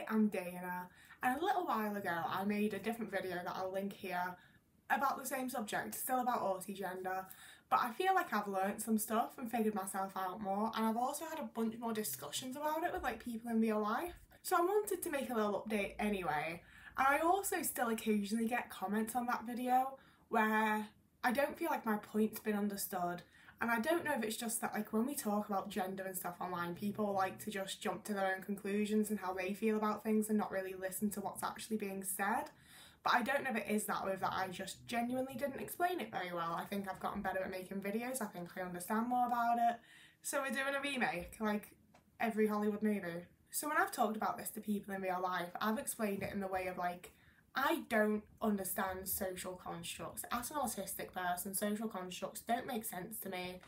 Hi, I'm Dana, and a little while ago I made a different video that I'll link here about the same subject, still about autigender, but I feel like I've learnt some stuff and figured myself out more, and I've also had a bunch more discussions about it with people in real life. So I wanted to make a little update anyway, and I also still occasionally get comments on that video where I don't feel like my point's been understood. And I don't know if it's just that when we talk about gender and stuff online, people like to just jump to their own conclusions and how they feel about things and not really listen to what's actually being said. But I don't know if it is that or if that I just genuinely didn't explain it very well. I think I've gotten better at making videos, I think I understand more about it. So we're doing a remake, like every Hollywood movie. So when I've talked about this to people in real life, I've explained it in the way of I don't understand social constructs. As an autistic person, social constructs don't make sense to me.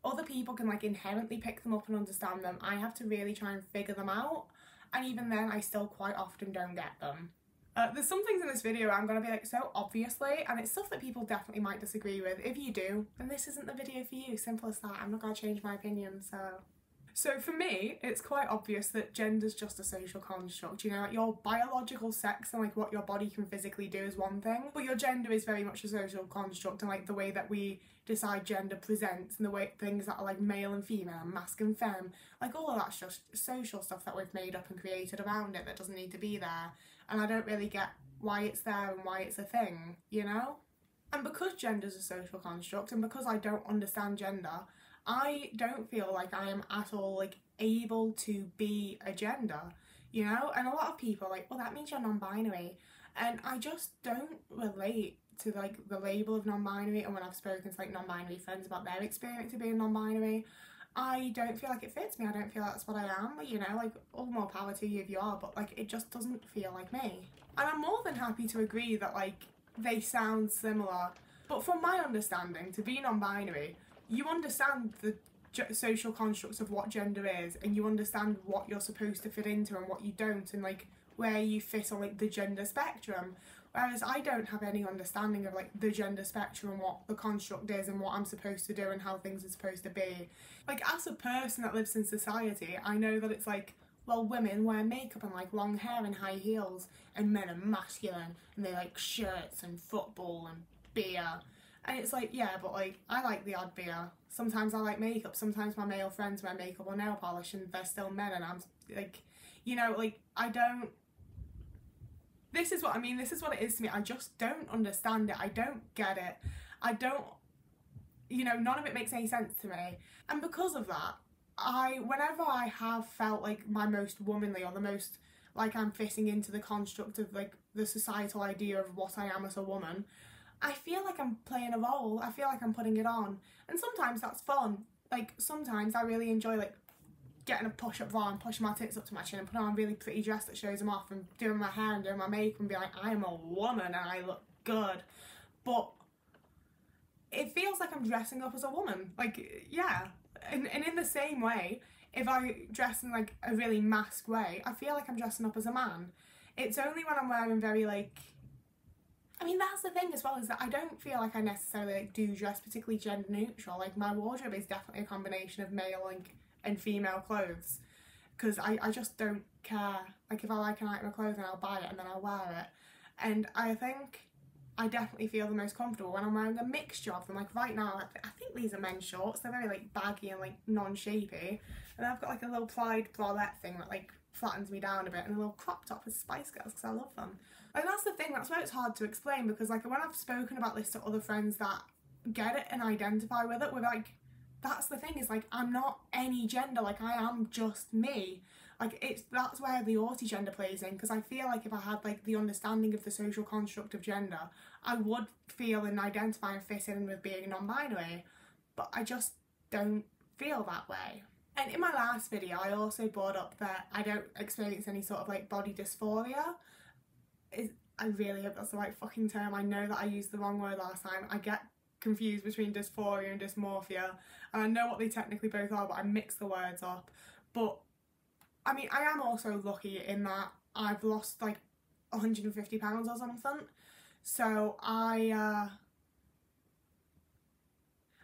Other people can inherently pick them up and understand them. I have to really try and figure them out, and even then I still quite often don't get them. There's some things in this video I'm going to be so obviously, and it's stuff that people definitely might disagree with. If you do, then this isn't the video for you. Simple as that. I'm not going to change my opinion, so... So for me, it's quite obvious that gender's just a social construct, you know, your biological sex and what your body can physically do is one thing, but your gender is very much a social construct, and the way that we decide gender presents and the way things that are male and female, masc and femme, all of that's just social stuff that we've made up and created around it that doesn't need to be there, and I don't really get why it's there and why it's a thing, you know? And because gender's a social construct and because I don't understand gender, I don't feel like I am at all able to be a gender, you know? And a lot of people are well, that means you're non-binary, and I just don't relate to the label of non-binary. And when I've spoken to non-binary friends about their experience of being non-binary, I don't feel like it fits me. I don't feel like that's what I am, you know, all the more power to you if you are, but it just doesn't feel like me. And I'm more than happy to agree that they sound similar, but from my understanding, to be non-binary, you understand the social constructs of what gender is, and you understand what you're supposed to fit into and what you don't, and where you fit on the gender spectrum. Whereas I don't have any understanding of the gender spectrum and what the construct is and what I'm supposed to do and how things are supposed to be. As a person that lives in society, I know that it's well, women wear makeup and long hair and high heels, and men are masculine and they like shirts and football and beer. And it's yeah, but I like the odd beer. Sometimes I like makeup. Sometimes my male friends wear makeup or nail polish and they're still men, and I'm you know, I don't... This is what I mean, this is what it is to me. I just don't understand it. I don't get it. I don't... You know, none of it makes any sense to me. And because of that, whenever I have felt my most womanly, or the most I'm fitting into the construct of the societal idea of what I am as a woman, I feel like I'm playing a role. I feel like I'm putting it on, and sometimes that's fun. Sometimes I really enjoy getting a push-up bra and pushing my tits up to my chin and putting on a really pretty dress that shows them off and doing my hair and doing my makeup and be I am a woman and I look good. But it feels like I'm dressing up as a woman. Yeah. And in the same way, if I dress in a really masked way, I feel like I'm dressing up as a man. It's only when I'm wearing very I mean, that's the thing as well, is that I don't feel like I necessarily do dress particularly gender neutral. My wardrobe is definitely a combination of male and female clothes, because I just don't care. If I like an item of clothing, I'll buy it and then I'll wear it. And I think I definitely feel the most comfortable when I'm wearing a mixture of them. Right now, I think these are men's shorts. They're very baggy and non-shapy. And I've got a little plaid bralette thing that flattens me down a bit, and a little crop top with Spice Girls because I love them. That's the thing, that's why it's hard to explain, because when I've spoken about this to other friends that get it and identify with it, we're that's the thing, is I'm not any gender, I am just me. That's where the autigender plays in, because I feel if I had the understanding of the social construct of gender, I would feel and identify and fit in with being non-binary, but I just don't feel that way. And in my last video, I also brought up that I don't experience any sort of body dysphoria. I really hope that's the right fucking term. I know that I used the wrong word last time. I get confused between dysphoria and dysmorphia, and I know what they technically both are, but I mix the words up. But I mean, I am also lucky in that I've lost 150 pounds or something, so I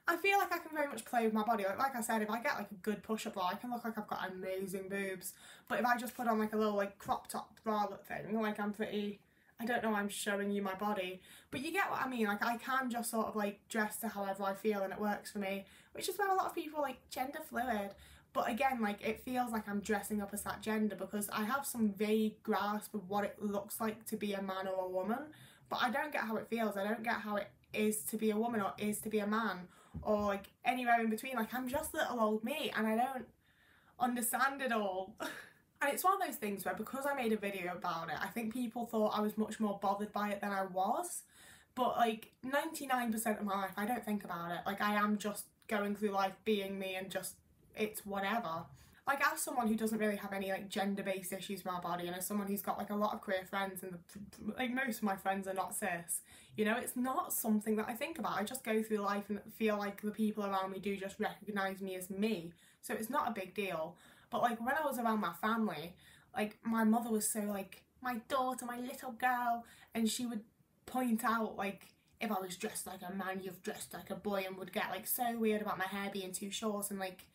I feel like I can very much play with my body. Like I said, if I get like a good push-up bra, I can look like I've got amazing boobs. But if I just put on like a little like crop top bra thing, like I'm pretty, I don't know, I'm showing you my body. But you get what I mean, like I can just sort of like dress to however I feel and it works for me. Which is where a lot of people are like gender fluid. But again, like it feels like I'm dressing up as that gender because I have some vague grasp of what it looks like to be a man or a woman. But I don't get how it feels. I don't get how it is to be a woman or is to be a man or like anywhere in between. Like I'm just little old me and I don't understand it all. And it's one of those things where because I made a video about it, I think people thought I was much more bothered by it than I was. But like 99% of my life I don't think about it. Like I am just going through life being me and just it's whatever. Like as someone who doesn't really have any like gender-based issues with my body, and as someone who's got like a lot of queer friends and like most of my friends are not cis, you know, it's not something that I think about. I just go through life and feel like the people around me do just recognise me as me, so it's not a big deal. But like when I was around my family, like my mother was so like, my daughter, my little girl, and she would point out like if I was dressed like a man, you've dressed like a boy, and would get like so weird about my hair being too short. And like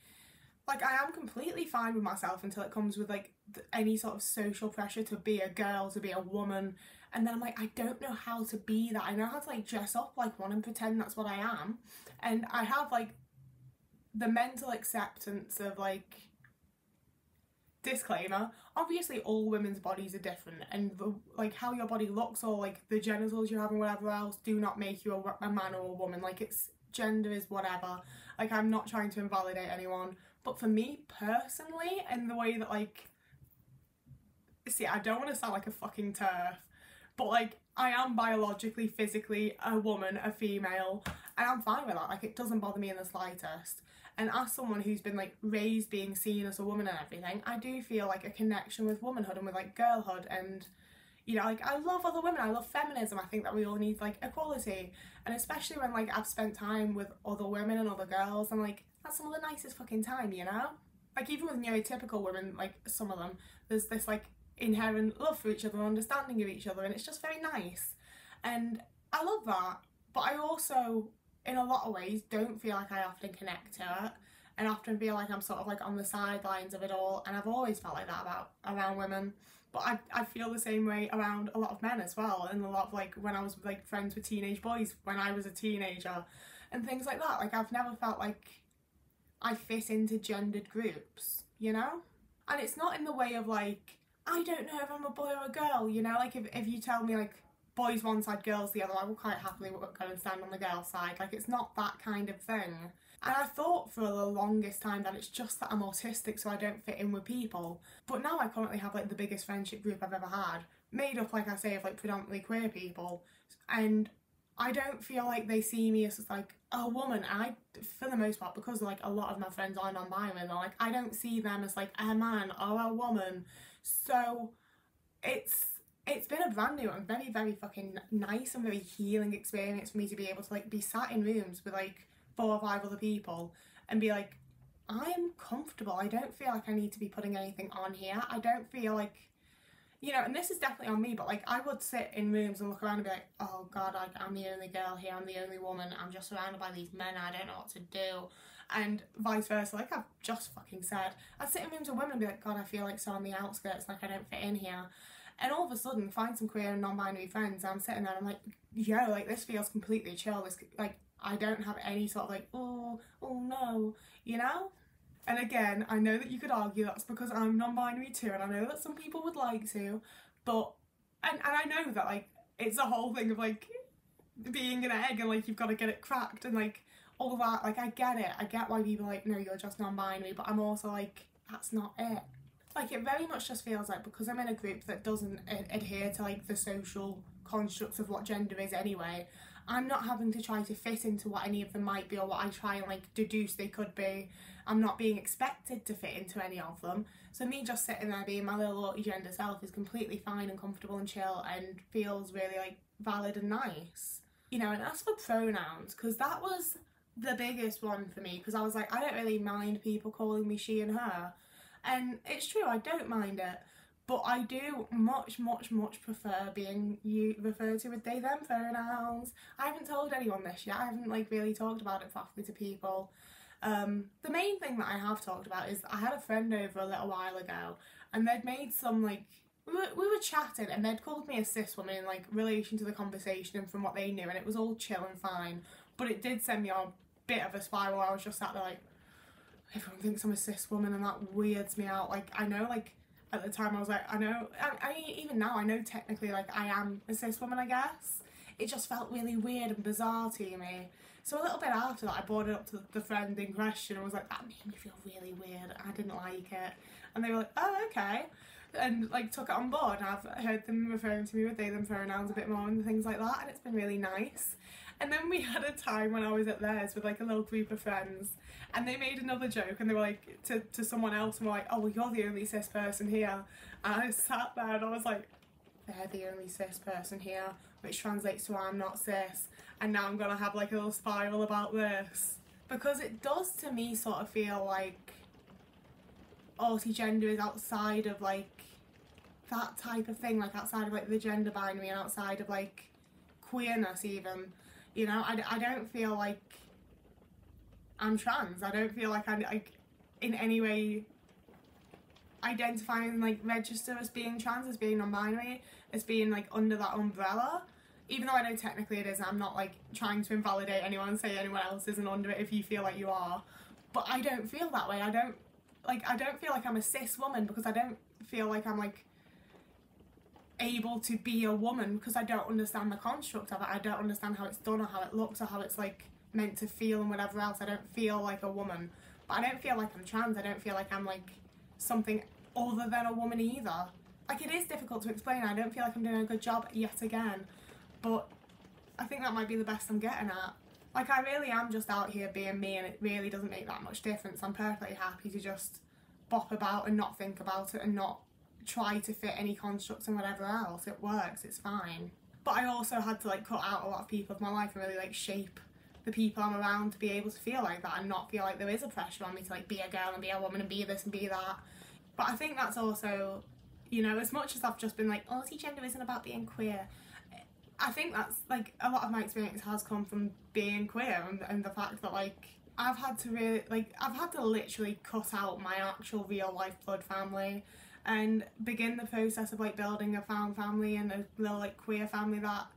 I am completely fine with myself until it comes with like any sort of social pressure to be a girl, to be a woman, and then I'm like, I don't know how to be that. I know how to like dress up like one and pretend that's what I am, and I have like the mental acceptance of like, disclaimer, obviously all women's bodies are different, and the, like how your body looks or like the genitals you have and whatever else do not make you a man or a woman. Like it's, gender is whatever. Like I'm not trying to invalidate anyone, but for me personally, and the way that like, see, I don't want to sound like a fucking TERF, but like I am biologically, physically a woman, a female, and I'm fine with that. Like it doesn't bother me in the slightest. And as someone who's been like raised being seen as a woman and everything, I do feel like a connection with womanhood and with like girlhood, and you know, like I love other women, I love feminism, I think that we all need like equality. And especially when like I've spent time with other women and other girls, I'm like, that's some of the nicest fucking time, you know? Like even with neurotypical women, like some of them, there's this like inherent love for each other, understanding of each other, and it's just very nice. And I love that, but I also, in a lot of ways, don't feel like I often connect to it, and often feel like I'm sort of like on the sidelines of it all, and I've always felt like that about around women. But I feel the same way around a lot of men as well, and a lot of like when I was like friends with teenage boys when I was a teenager and things like that. Like I've never felt like I fit into gendered groups, you know? And it's not in the way of like, I don't know if I'm a boy or a girl, you know? Like if you tell me like boys one side, girls the other, I will quite happily go and stand on the girl side. Like it's not that kind of thing. And I thought for the longest time that it's just that I'm autistic so I don't fit in with people. But now I currently have like the biggest friendship group I've ever had, made up, like I say, of like predominantly queer people. And I don't feel like they see me as like a woman. And I, for the most part, because like a lot of my friends are non-binary, they're like, I don't see them as like a man or a woman. So it's been a brand new and very, very fucking nice and very healing experience for me to be able to like be sat in rooms with like 4 or 5 other people and be like, I am comfortable. I don't feel like I need to be putting anything on here. I don't feel like, you know, and this is definitely on me, but like I would sit in rooms and look around and be like, oh god, like I'm the only girl here, I'm the only woman, I'm just surrounded by these men, I don't know what to do. And vice versa, like I've just fucking said, I'd sit in rooms with women and be like, god, I feel like so on the outskirts, like I don't fit in here. And all of a sudden find some queer and non-binary friends, and I'm sitting there and I'm like, yo, like this feels completely chill. This, like, I don't have any sort of like, oh no, you know? And again, I know that you could argue that's because I'm non-binary too, and I know that some people would like to, but, and I know that like, it's a whole thing of like, being an egg and like, you've got to get it cracked and like, all that, like I get it. I get why people are like, no, you're just non-binary, but I'm also like, that's not it. Like it very much just feels like because I'm in a group that doesn't adhere to like the social constructs of what gender is anyway, I'm not having to try to fit into what any of them might be or what I try and like deduce they could be. I'm not being expected to fit into any of them. So me just sitting there being my little multi-gender self is completely fine and comfortable and chill and feels really like valid and nice. You know, and as for pronouns, because that was the biggest one for me, because I was like, I don't really mind people calling me she and her. And it's true, I don't mind it, But I do much prefer being referred to with they them pronouns. I haven't told anyone this yet. I haven't like really talked about it properly to people. The main thing that I have talked about is I had a friend over a little while ago, and they'd made some like we were chatting and they'd called me a cis woman in like relation to the conversation and from what they knew, and it was all chill and fine. But it did send me on a bit of a spiral. I was just sat there like, everyone thinks I'm a cis woman, and that weirds me out. Like, I know, like, at the time I was like, I know, I mean, even now I know technically like I am a cis woman, I guess. It just felt really weird and bizarre to me. So a little bit after that I brought it up to the friend in question and was like, that made me feel really weird, I didn't like it. And they were like, oh, okay. And like took it on board, and I've heard them referring to me with they them pronouns a bit more and things like that, and it's been really nice. And then we had a time when I was at theirs with like a little group of friends, and they made another joke, and they were like to someone else, and were like, oh well, you're the only cis person here. And I sat there and I was like, they're the only cis person here, which translates to I'm not cis, and now I'm gonna have like a little spiral about this. Because it does to me sort of feel like Autigender is outside of like that type of thing, like outside of like the gender binary and outside of like queerness even. You know, I don't feel like I'm trans. I don't feel like I'm like in any way identifying like register as being trans, as being non-binary, as being like under that umbrella. Even though I know technically it is, I'm not like trying to invalidate anyone and say anyone else isn't under it if you feel like you are. But I don't feel that way. I don't feel like I'm a cis woman, because I don't feel like I'm like able to be a woman, because I don't understand the construct of it. I don't understand how it's done or how it looks or how it's like meant to feel and whatever else. I don't feel like a woman, but I don't feel like I'm trans. I don't feel like I'm like something other than a woman either. Like, it is difficult to explain. I don't feel like I'm doing a good job yet again, but I think that might be the best I'm getting at. Like, I really am just out here being me, and it really doesn't make that much difference. I'm perfectly happy to just bop about and not think about it and not try to fit any constructs and whatever else. It works, it's fine. But I also had to like cut out a lot of people of my life and really like shape the people I'm around to be able to feel like that and not feel like there is a pressure on me to like be a girl and be a woman and be this and be that. But I think that's also, you know, as much as I've just been like, Autigender isn't about being queer, I think that's like a lot of my experience has come from being queer, and the fact that like I've had to literally cut out my actual real life blood family and begin the process of like building a found family and a little like queer family that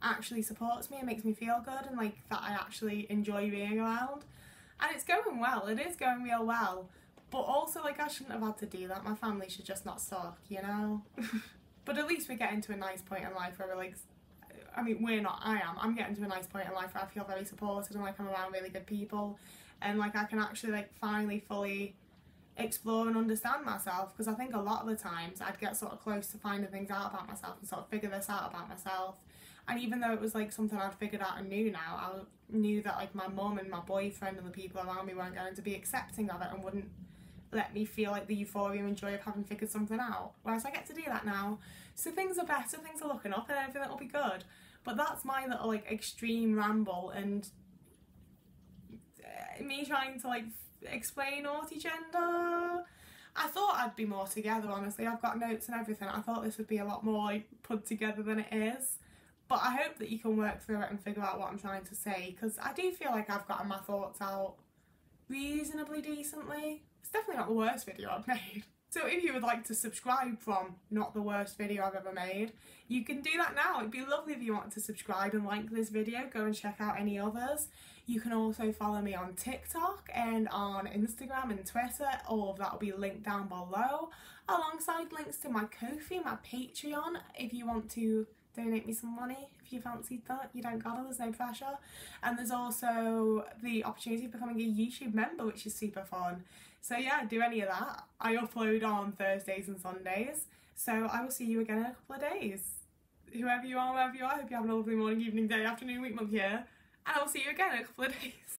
actually supports me and makes me feel good, and like that I actually enjoy being around. And it's going well, it is going real well, but also like I shouldn't have had to do that. My family should just not suck, you know. But at least we're getting to a nice point in life where we're like, I mean, I'm getting to a nice point in life where I feel very supported and like I'm around really good people, and like I can actually like finally fully explore and understand myself. Because I think a lot of the times I'd get sort of close to finding things out about myself and sort of figure this out about myself, and even though it was like something I'd figured out and knew now, I knew that like my mum and my boyfriend and the people around me weren't going to be accepting of it and wouldn't let me feel like the euphoria and joy of having figured something out, whereas I get to do that now. So things are better, things are looking up, and everything will be good. But that's my little like extreme ramble and me trying to like explain Autigender. I thought I'd be more together, honestly. I've got notes and everything. I thought this would be a lot more like put together than it is. But I hope that you can work through it and figure out what I'm trying to say, because I do feel like I've gotten my thoughts out reasonably decently. It's definitely not the worst video I've made. So if you would like to subscribe from not the worst video I've ever made, you can do that now. It'd be lovely if you want to subscribe and like this video. Go and check out any others. You can also follow me on TikTok and on Instagram and Twitter. All of that will be linked down below, alongside links to my Ko-fi, my Patreon, if you want to donate me some money. If you fancied that, you don't gotta, there's no pressure. And there's also the opportunity of becoming a YouTube member, which is super fun. So yeah, do any of that. I upload on Thursdays and Sundays, so I will see you again in a couple of days. Whoever you are, wherever you are, I hope you have a lovely morning, evening, day, afternoon, week, month, year, and I will see you again in a couple of days.